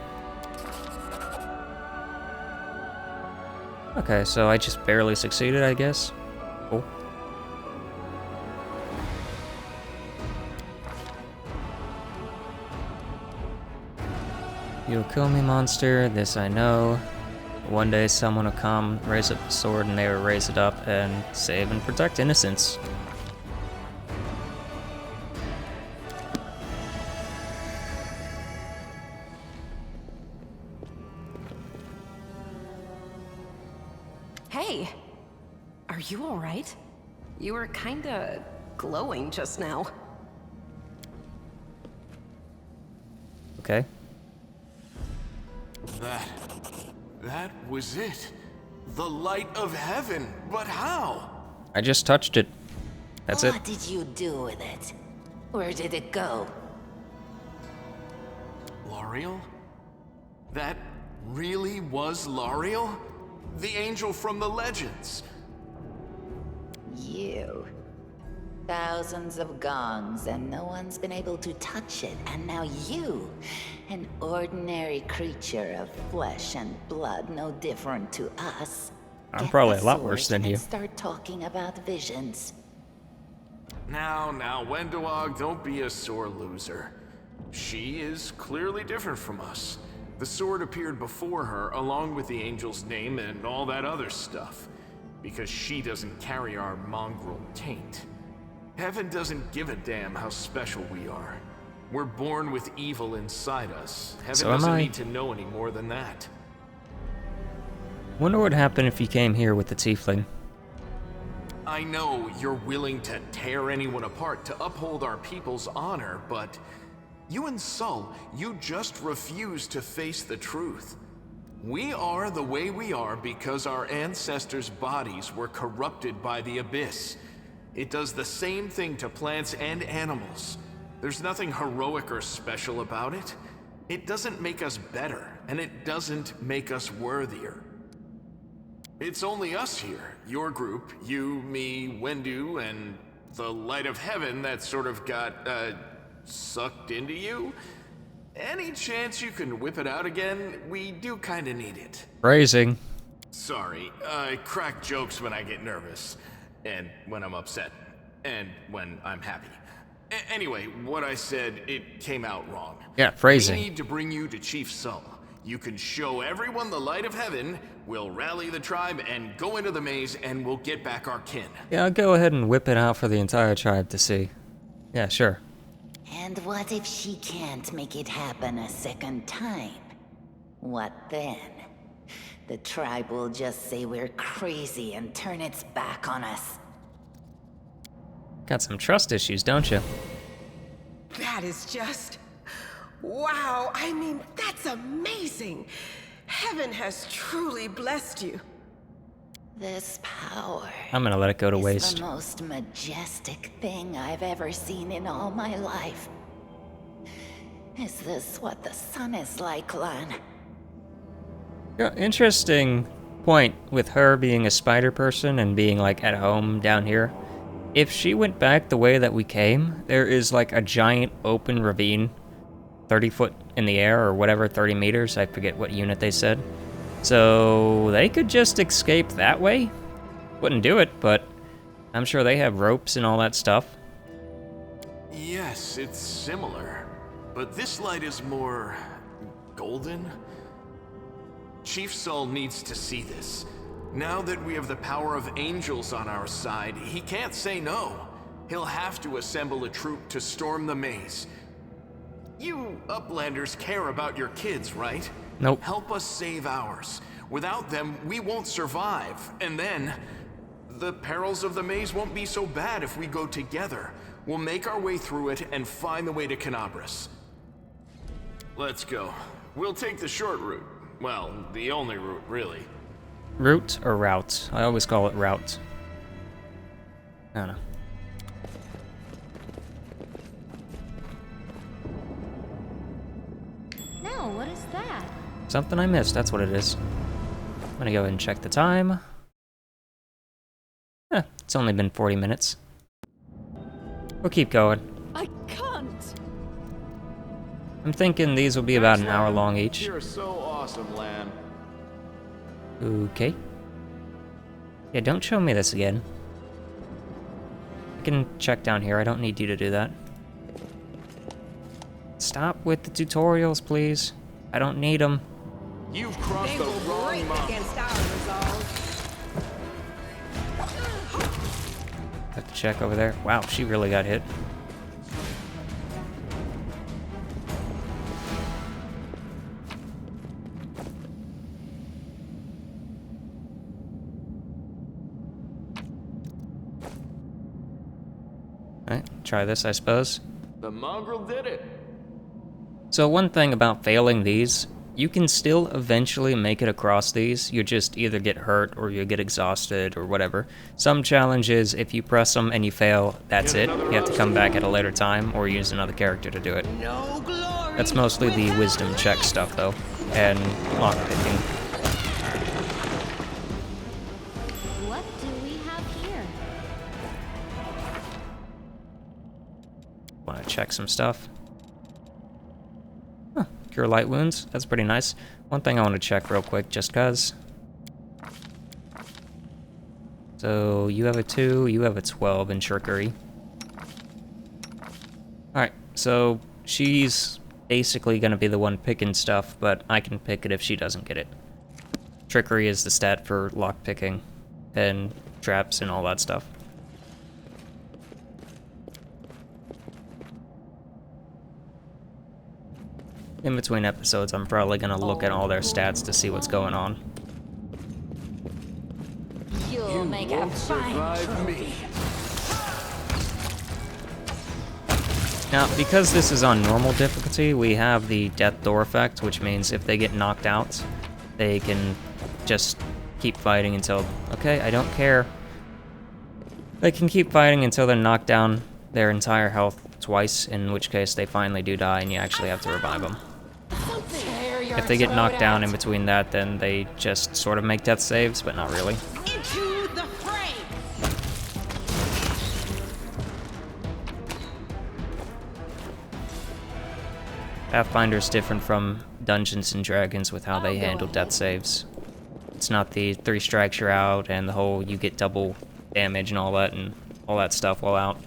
Okay, so I just barely succeeded, I guess. Cool. You'll kill me, monster. This I know. One day someone will come, raise up the sword, and they will raise it up and save and protect innocents. Hey, are you all right? You were kinda glowing just now. Okay. That was it. The light of heaven. But how? I just touched it. That's it. What did you do with it? Where did it go? L'Ariel? That really was L'Ariel? The angel from the legends. You. Thousands of gongs and no one's been able to touch it. And now you, an ordinary creature of flesh and blood, no different to us. I'm probably a lot worse than you. Start talking about visions. Now, Wendowog, don't be a sore loser. She is clearly different from us. The sword appeared before her, along with the angel's name and all that other stuff. Because she doesn't carry our mongrel taint. Heaven doesn't give a damn how special we are. We're born with evil inside us. Heaven doesn't need to know any more than that. Wonder what would happen if you came here with the tiefling. I know you're willing to tear anyone apart to uphold our people's honor, but you and Sol, you just refuse to face the truth. We are the way we are because our ancestors' bodies were corrupted by the Abyss. It does the same thing to plants and animals. There's nothing heroic or special about it. It doesn't make us better, and it doesn't make us worthier. It's only us here, your group, you, me, Wendu, and the light of heaven that sort of got, sucked into you. Any chance you can whip it out again? We do kinda need it. Phrasing. Sorry, I crack jokes when I get nervous, and when I'm upset, and when I'm happy. Anyway, what I said, it came out wrong. Yeah, phrasing. We need to bring you to Chief Sol. You can show everyone the light of heaven, we'll rally the tribe and go into the maze, and we'll get back our kin. Yeah, I'll go ahead and whip it out for the entire tribe to see. Yeah, sure. And what if she can't make it happen a second time? What then? The tribe will just say we're crazy and turn its back on us. Got some trust issues, don't you? That is just... wow, I mean, that's amazing! Heaven has truly blessed you. This power... I'm gonna let it go to waste. ...is the most majestic thing I've ever seen in all my life. Is this what the sun is like, Lan? Yeah, interesting point with her being a spider person and being like at home down here. If she went back the way that we came, there is like a giant open ravine, 30 foot in the air or whatever, 30 meters, I forget what unit they said. So they could just escape that way? Wouldn't do it, but I'm sure they have ropes and all that stuff. Yes, it's similar, but this light is more... golden? Chief Sol needs to see this. Now that we have the power of angels on our side, he can't say no. He'll have to assemble a troop to storm the maze. You Uplanders care about your kids, right? Nope. Help us save ours. Without them, we won't survive. And then, the perils of the maze won't be so bad if we go together. We'll make our way through it and find the way to Canabras. Let's go. We'll take the short route. Well, the only route, really. Route or route? I always call it route. I don't know. No, what is that? Something I missed, that's what it is. I'm gonna go ahead and check the time. It's only been 40 minutes. We'll keep going. I can't. I'm thinking these will be about an hour long each. You're so awesome, Lan. Okay. Yeah, don't show me this again. I can check down here, I don't need you to do that. Stop with the tutorials, please. I don't need them. You've crossed the wrong mark. Against our resolve. Have to check over there. Wow, she really got hit. try this, I suppose. The mongrel did it. So one thing about failing these, you can still eventually make it across these. You just either get hurt or you get exhausted or whatever. Some challenges, if you press them and you fail, that's it. You have to come back at a later time or use another character to do it. That's mostly the wisdom check stuff though, and lockpicking. What do we have here? Want to check some stuff. Huh, cure light wounds. That's pretty nice. One thing I want to check real quick, just cause. So you have a 2, you have a 12 in trickery. Alright, so she's basically gonna be the one picking stuff, but I can pick it if she doesn't get it. Trickery is the stat for lockpicking and traps and all that stuff. In between episodes, I'm probably gonna look at all their stats to see what's going on. You'll make a fine trophy. Now, because this is on normal difficulty, we have the death door effect, which means if they get knocked out, they can just keep fighting until... Okay, I don't care. They can keep fighting until they're knocked down their entire health twice, in which case they finally do die and you actually have to revive them. If they get knocked down in between that, then they just sort of make death saves, but not really. Into the fray! Pathfinder is different from Dungeons and Dragons with how they handle death saves. It's not the 3 strikes you're out and the whole you get double damage and all that stuff while out.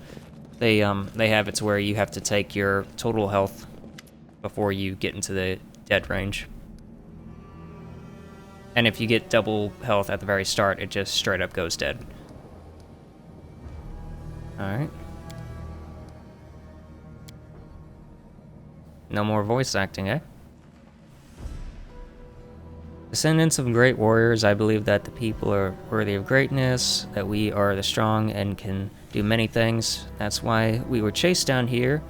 They have it to where you have to take your total health before you get into the dead range. And if you get double health at the very start, it just straight up goes dead. Alright. No more voice acting, eh? Descendants of great warriors, I believe that the people are worthy of greatness, that we are the strong and can do many things. That's why we were chased down here.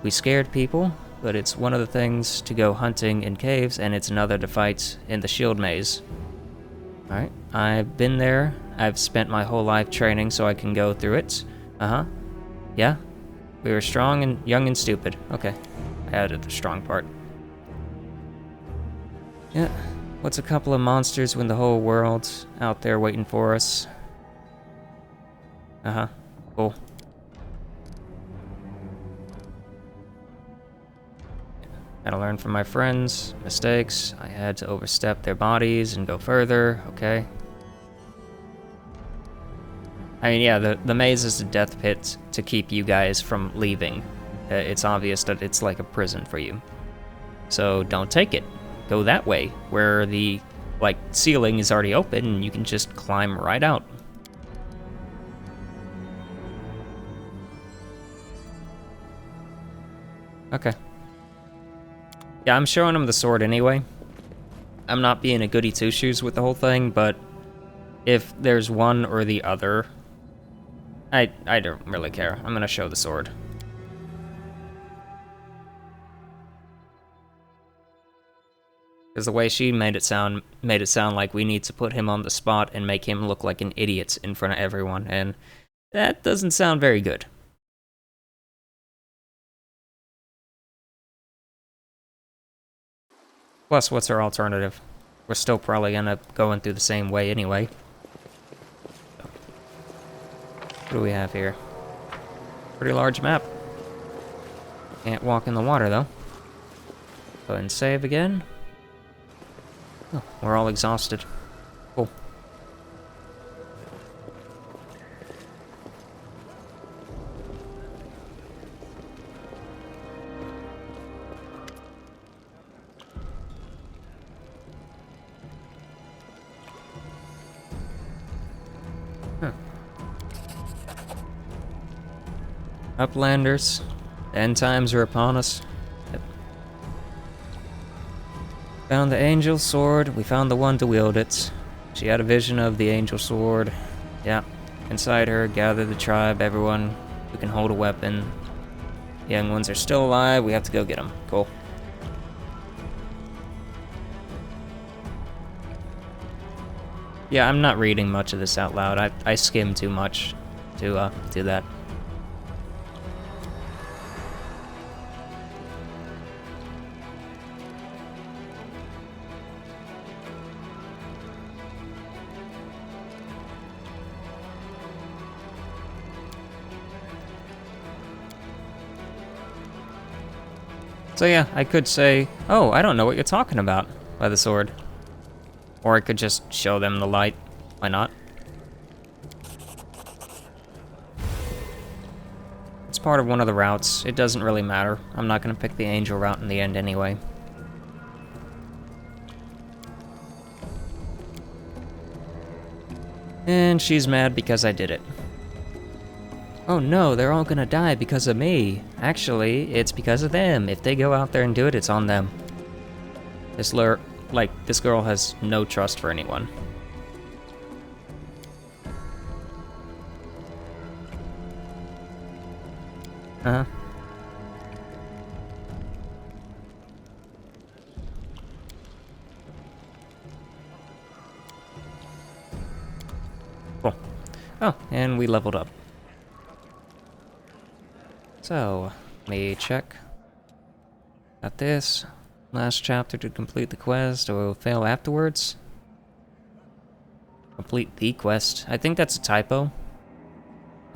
We scared people, but it's one of the things to go hunting in caves, and it's another to fight in the shield maze. Alright, I've been there. I've spent my whole life training so I can go through it. Yeah? We were strong and young and stupid. Okay, I added the strong part. Yeah, what's a couple of monsters when the whole world's out there waiting for us? Cool. Had to learn from my friends' mistakes. I had to overstep their bodies and go further. Okay. I mean, yeah, the maze is a death pit to keep you guys from leaving. It's obvious that it's like a prison for you. So don't take it. Go that way, where the, ceiling is already open and you can just climb right out. Okay. Yeah, I'm showing him the sword anyway. I'm not being a goody two-shoes with the whole thing, but if there's one or the other, I don't really care. I'm gonna show the sword. Because the way she made it sound like we need to put him on the spot and make him look like an idiot in front of everyone, and that doesn't sound very good. Plus, what's our alternative? We're still probably gonna going through the same way anyway. What do we have here? Pretty large map. Can't walk in the water, though. Go ahead and save again. Oh, we're all exhausted. Cool. Uplanders, the end times are upon us. Yep. Found the angel sword. We found the one to wield it. She had a vision of the angel sword. Yeah. Inside her, gather the tribe, everyone. who can hold a weapon. The young ones are still alive. We have to go get them. Cool. Yeah, I'm not reading much of this out loud. I skim too much to do that. So yeah, I could say, oh, I don't know what you're talking about, by the sword. Or I could just show them the light. Why not? It's part of one of the routes. It doesn't really matter. I'm not going to pick the angel route in the end anyway. And she's mad because I did it. Oh no, they're all gonna die because of me. Actually, it's because of them. If they go out there and do it, it's on them. This girl has no trust for anyone. Uh-huh. Cool. Oh, and we leveled up. So, let me check. Got this. Last chapter to complete the quest, or will fail afterwards. Complete the quest. I think that's a typo.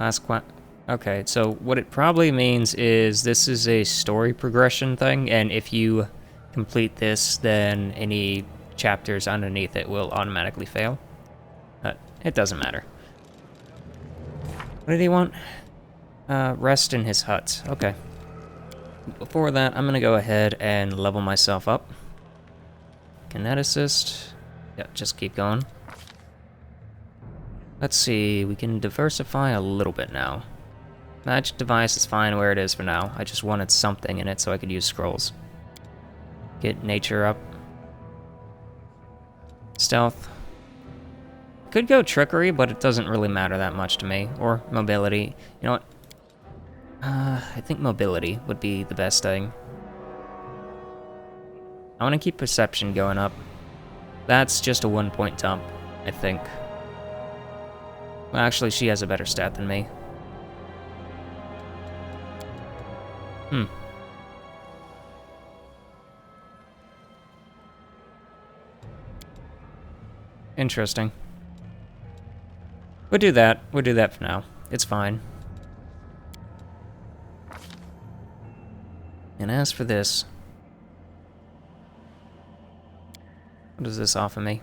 Last quest. Okay, so what it probably means is this is a story progression thing, and if you complete this, then any chapters underneath it will automatically fail. But it doesn't matter. What did he want? Rest in his hut. Okay. Before that, I'm gonna go ahead and level myself up. Kineticist. Yeah, just keep going. Let's see, we can diversify a little bit now. Magic device is fine where it is for now. I just wanted something in it so I could use scrolls. Get nature up. Stealth. Could go trickery, but it doesn't really matter that much to me. Or mobility. You know what? I think mobility would be the best thing. I want to keep perception going up. That's just a 1-point dump, I think. Well, actually, she has a better stat than me. Interesting. We'll do that. We'll do that for now. It's fine. And as for this, what does this offer me?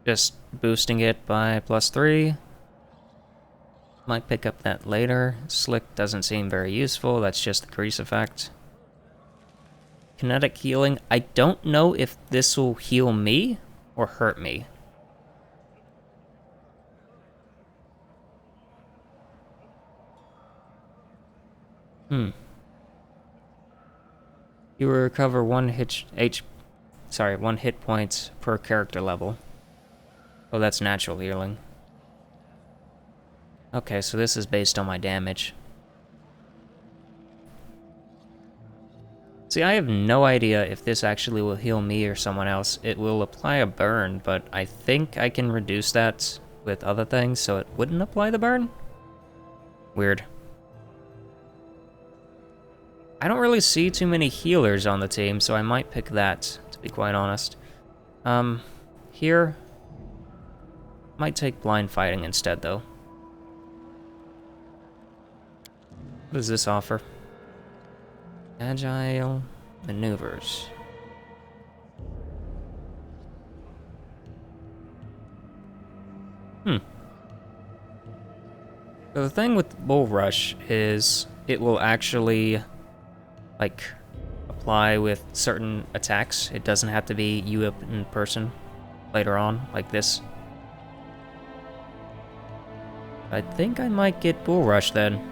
Just boosting it by +3. Might pick up that later. Slick doesn't seem very useful. That's just the crease effect. Kinetic healing. I don't know if this will heal me or hurt me. You will recover one hit points per character level. Oh, that's natural healing. Okay, so this is based on my damage. See, I have no idea if this actually will heal me or someone else. It will apply a burn, but I think I can reduce that with other things, so it wouldn't apply the burn? Weird. I don't really see too many healers on the team, so I might pick that, to be quite honest. Here, might take blind fighting instead, though. What does this offer? Agile maneuvers. So the thing with Bull Rush is it will actually like apply with certain attacks. It doesn't have to be you up in person later on, like this. I think I might get Bull Rush then.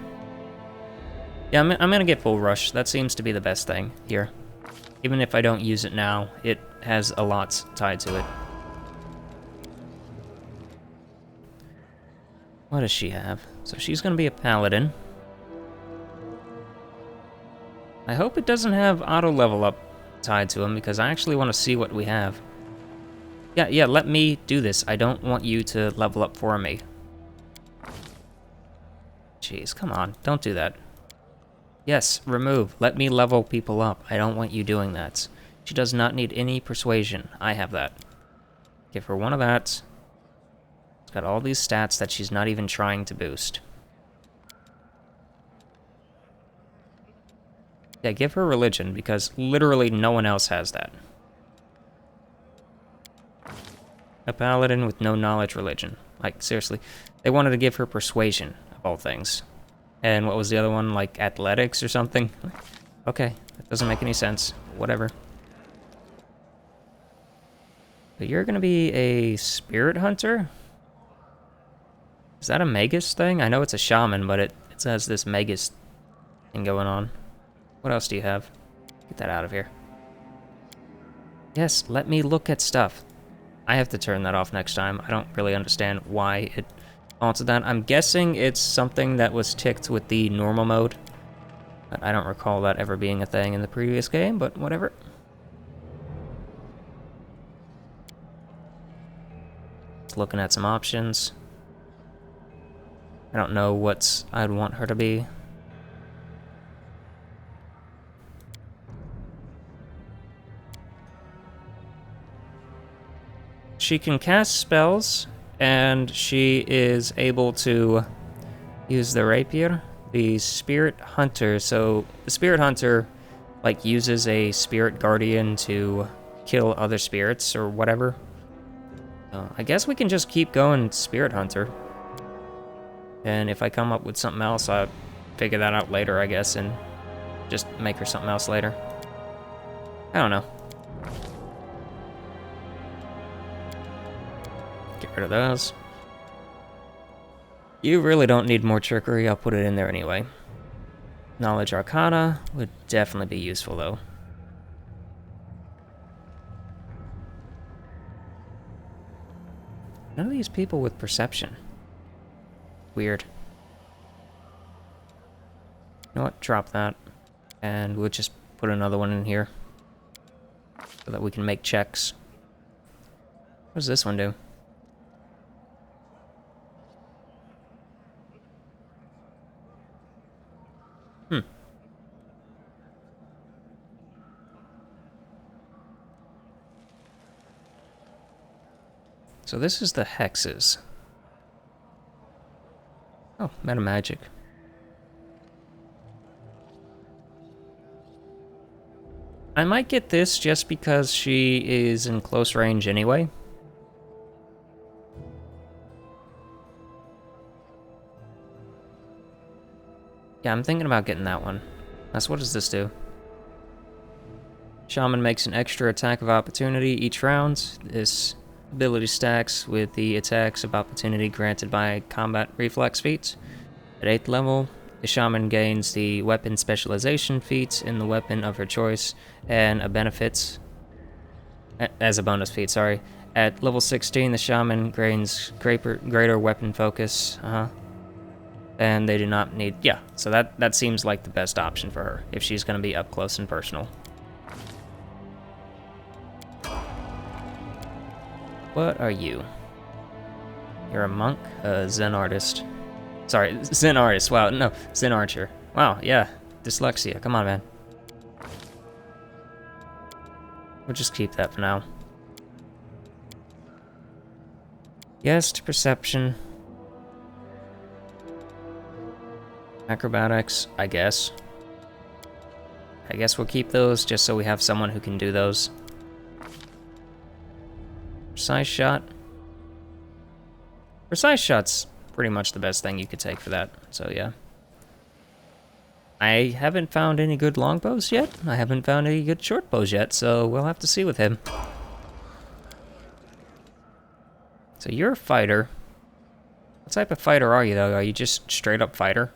Yeah, I'm gonna get Bull Rush. That seems to be the best thing here. Even if I don't use it now, it has a lot tied to it. What does she have? So she's gonna be a paladin. I hope it doesn't have auto level up tied to him, because I actually want to see what we have. Yeah, let me do this. I don't want you to level up for me. Jeez, come on. Don't do that. Yes, remove. Let me level people up. I don't want you doing that. She does not need any persuasion. I have that. Give her one of that. It's got all these stats that she's not even trying to boost. Yeah, give her religion, because literally no one else has that. A paladin with no knowledge religion. Like, seriously. They wanted to give her persuasion, of all things. And what was the other one? Like, athletics or something? Okay, that doesn't make any sense. Whatever. But you're gonna be a spirit hunter? Is that a magus thing? I know it's a shaman, but it has this magus thing going on. What else do you have? Get that out of here. Yes, let me look at stuff. I have to turn that off next time. I don't really understand why it altered that. I'm guessing it's something that was ticked with the normal mode. But I don't recall that ever being a thing in the previous game, but whatever. Just looking at some options. I don't know what I'd want her to be. She can cast spells, and she is able to use the rapier. The spirit hunter, so the spirit hunter, like, uses a spirit guardian to kill other spirits or whatever. I guess we can just keep going spirit hunter. And if I come up with something else, I'll figure that out later, I guess, and just make her something else later. I don't know. Get rid of those. You really don't need more trickery, I'll put it in there anyway. Knowledge Arcana would definitely be useful, though. None of these people with perception. Weird. You know what? Drop that. And we'll just put another one in here. So that we can make checks. What does this one do? So this is the hexes. Oh, meta magic. I might get this just because she is in close range anyway. Yeah, I'm thinking about getting that one. What does this do? Shaman makes an extra attack of opportunity each round. This ability stacks with the attacks of opportunity granted by combat reflex feats. At 8th level, the shaman gains the weapon specialization feat in the weapon of her choice and a benefit as a bonus feat, sorry. At level 16, the shaman gains greater weapon focus. And they do not need, yeah, so that seems like the best option for her if she's going to be up close and personal. What are you? You're a monk, a Zen artist. Sorry, Zen artist, wow, no, Zen archer. Wow, yeah, dyslexia, come on, man. We'll just keep that for now. Yes to perception. Acrobatics, I guess. I guess we'll keep those just so we have someone who can do those. Precise shot. Precise shot's pretty much the best thing you could take for that, so yeah. I haven't found any good longbows yet. I haven't found any good short bows yet, so we'll have to see with him. So you're a fighter. What type of fighter are you, though? Are you just straight up fighter?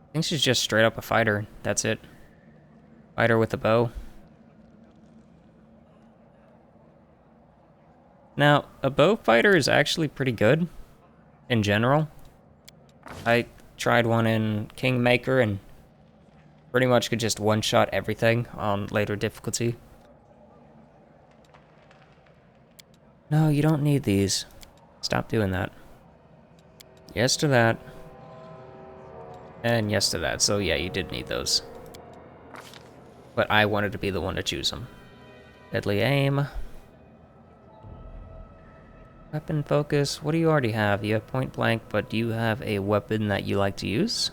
I think she's just straight up a fighter. That's it. Fighter with a bow. Now, a bow fighter is actually pretty good, in general. I tried one in Kingmaker, and pretty much could just one-shot everything on later difficulty. No, you don't need these. Stop doing that. Yes to that. And yes to that. So yeah, you did need those. But I wanted to be the one to choose them. Deadly aim. Weapon focus. What do you already have? You have point blank, but do you have a weapon that you like to use?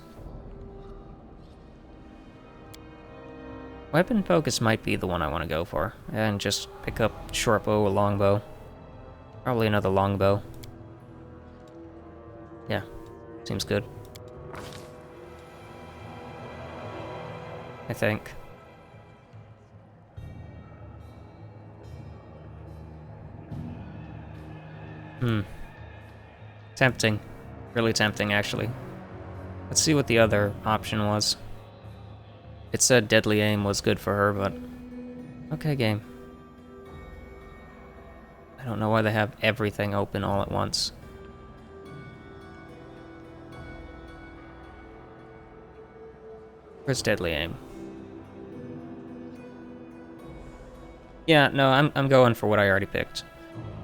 Weapon focus might be the one I want to go for. And just pick up short bow or longbow. Probably another longbow. Yeah, seems good. I think. Tempting. Really tempting, actually. Let's see what the other option was. It said deadly aim was good for her, but... Okay, game. I don't know why they have everything open all at once. Where's deadly aim? Yeah, no, I'm going for what I already picked.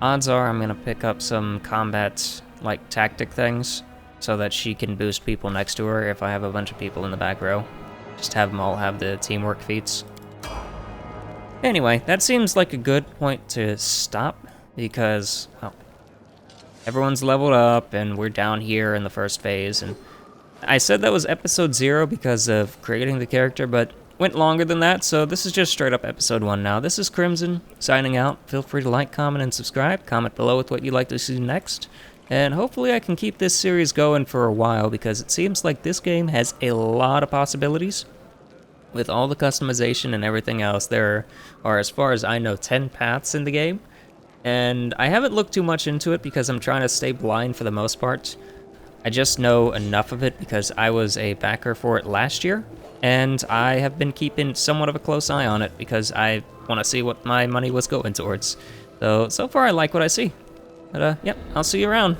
Odds are I'm gonna pick up some combat, like, tactic things, so that she can boost people next to her if I have a bunch of people in the back row. Just have them all have the teamwork feats. Anyway, that seems like a good point to stop, because, well, everyone's leveled up, and we're down here in the first phase, and I said that was episode 0 because of creating the character, but went longer than that, so this is just straight up episode 1 now. This is Crimson, signing out. Feel free to like, comment, and subscribe. Comment below with what you'd like to see next. And hopefully I can keep this series going for a while, because it seems like this game has a lot of possibilities. With all the customization and everything else, there are, as far as I know, 10 paths in the game. And I haven't looked too much into it because I'm trying to stay blind for the most part. I just know enough of it because I was a backer for it last year. And I have been keeping somewhat of a close eye on it because I want to see what my money was going towards. So far I like what I see. But, yep, I'll see you around.